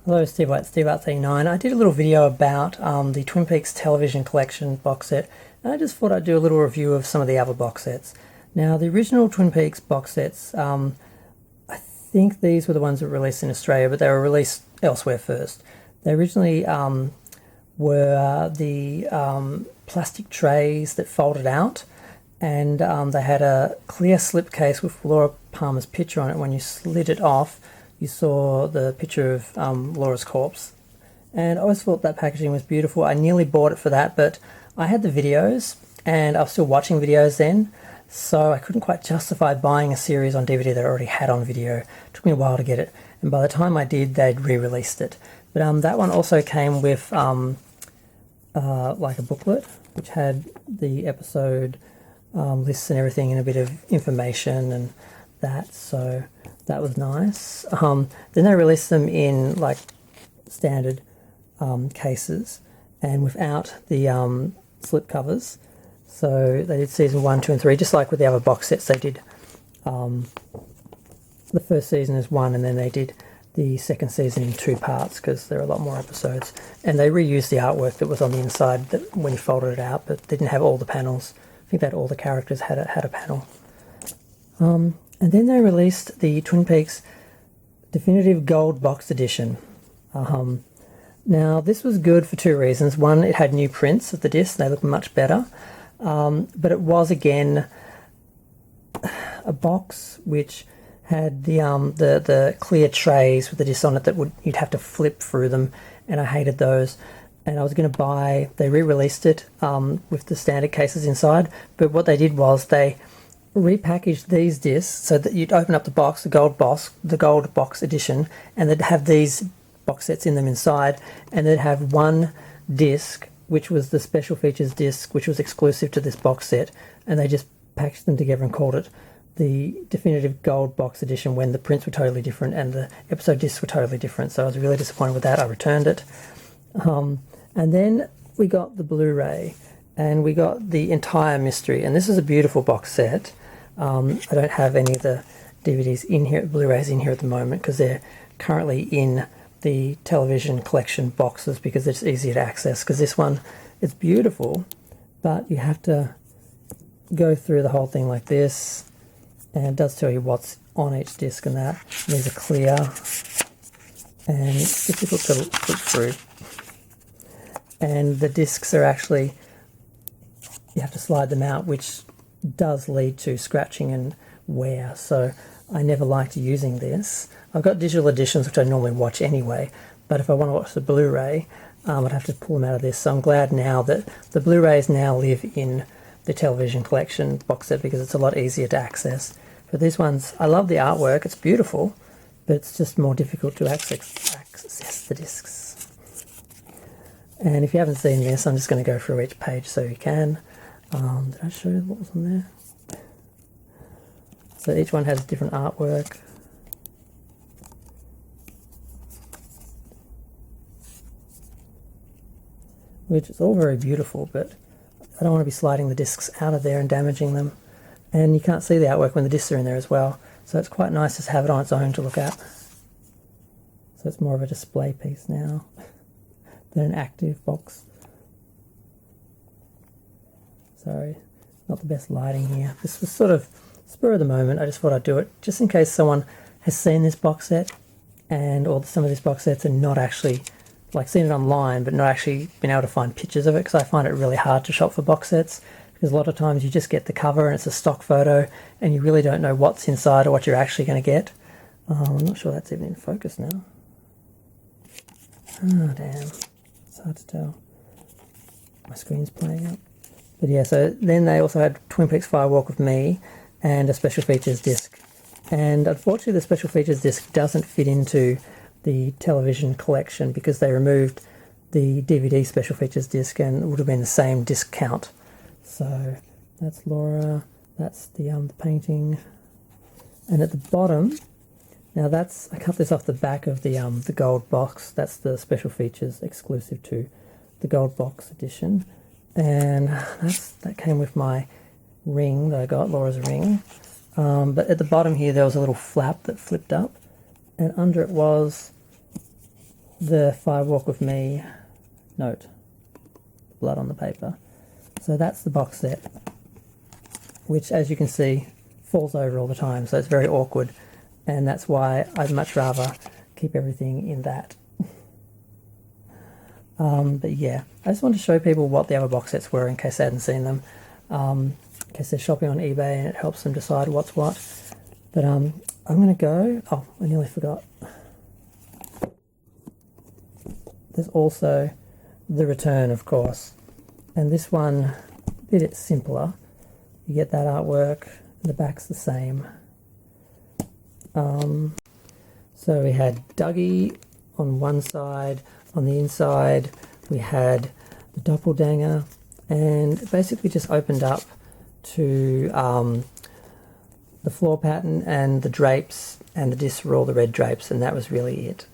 Hello, Steve White, Steve Arts 89. I did a little video about the Twin Peaks television collection box set, and I just thought I'd do a little review of some of the other box sets. Now, the original Twin Peaks box sets, I think these were the ones that were released in Australia, but they were released elsewhere first. They originally were the plastic trays that folded out, and they had a clear slipcase with Laura Palmer's picture on it. When you slid it off, you saw the picture of Laura's corpse, and I always thought that packaging was beautiful. I nearly bought it for that, but I had the videos and I was still watching videos then, so I couldn't quite justify buying a series on DVD that I already had on video. It took me a while to get it, and by the time I did, they'd re-released it. But that one also came with like a booklet which had the episode lists and everything, and a bit of information and that, so that was nice. Then they released them in like standard cases and without the slip covers. So they did season 1, 2 and 3, just like with the other box sets. They did the first season as one, and then they did the second season in 2 parts because there are a lot more episodes. And they reused the artwork that was on the inside that when you folded it out, but they didn't have all the panels. I think that all the characters had a panel. And then they released the Twin Peaks Definitive Gold Box Edition. Now, this was good for 2 reasons. One, it had new prints of the discs. They look much better. But it was, again, a box which had the clear trays with the discs on it that you'd have to flip through them, and I hated those. And I was going to buy, they re-released it with the standard cases inside, but what they did was they repackaged these discs so that you'd open up the box, the gold box edition, and they'd have these box sets in them inside, and they'd have one disc which was the special features disc which was exclusive to this box set, and they just packaged them together and called it the Definitive Gold Box Edition when the prints were totally different and the episode discs were totally different. So I was really disappointed with that. I returned it. And then we got the Blu-ray, and we got the entire mystery, and this is a beautiful box set. I don't have any of the DVDs in here, Blu-rays in here at the moment, because they're currently in the television collection boxes because it's easier to access. Because this one, it's beautiful, but you have to go through the whole thing like this, and it does tell you what's on each disc and that. And these are clear, and it's difficult to look through. And the discs are actually, you have to slide them out, which does lead to scratching and wear, so I never liked using this. I've got digital editions which I normally watch anyway, but if I want to watch the Blu-ray, I'd have to pull them out of this. So I'm glad now that the Blu-rays now live in the television collection box set because it's a lot easier to access. But these ones, I love the artwork, it's beautiful, but it's just more difficult to access the discs. And if you haven't seen this, I'm just going to go through each page so you can. Did I show you what was on there? So each one has different artwork. Which is all very beautiful, but I don't want to be sliding the discs out of there and damaging them. And you can't see the artwork when the discs are in there as well. So it's quite nice to have it on its own to look at. So it's more of a display piece now than an active box. Sorry, not the best lighting here. This was sort of spur of the moment. I just thought I'd do it just in case someone has seen this box set or some of these box sets and not actually, like, seen it online but not actually been able to find pictures of it, because I find it really hard to shop for box sets because a lot of times you just get the cover and it's a stock photo and you really don't know what's inside or what you're actually going to get. I'm not sure that's even in focus now. Oh damn, it's hard to tell. My screen's playing up. But yeah, so then they also had Twin Peaks Fire Walk with Me and a special features disc. And unfortunately the special features disc doesn't fit into the television collection because they removed the DVD special features disc and it would have been the same disc count. So that's Laura, that's the painting. And at the bottom, now that's, I cut this off the back of the gold box. That's the special features exclusive to the gold box edition. And that came with my ring that I got, Laura's ring. But at the bottom here there was a little flap that flipped up, and under it was the Fire Walk with Me note, blood on the paper. So that's the box set, which, as you can see, falls over all the time, so it's very awkward, and that's why I'd much rather keep everything in that. But yeah, I just wanted to show people what the other box sets were in case they hadn't seen them, in case they're shopping on eBay and it helps them decide what's what. But I'm going to go... Oh, I nearly forgot. There's also the return, of course, and this one a bit simpler. You get that artwork, the back's the same. So we had Dougie on one side, on the inside we had the doppelganger, and it basically just opened up to the floor pattern and the drapes, and the discs were all the red drapes, and that was really it.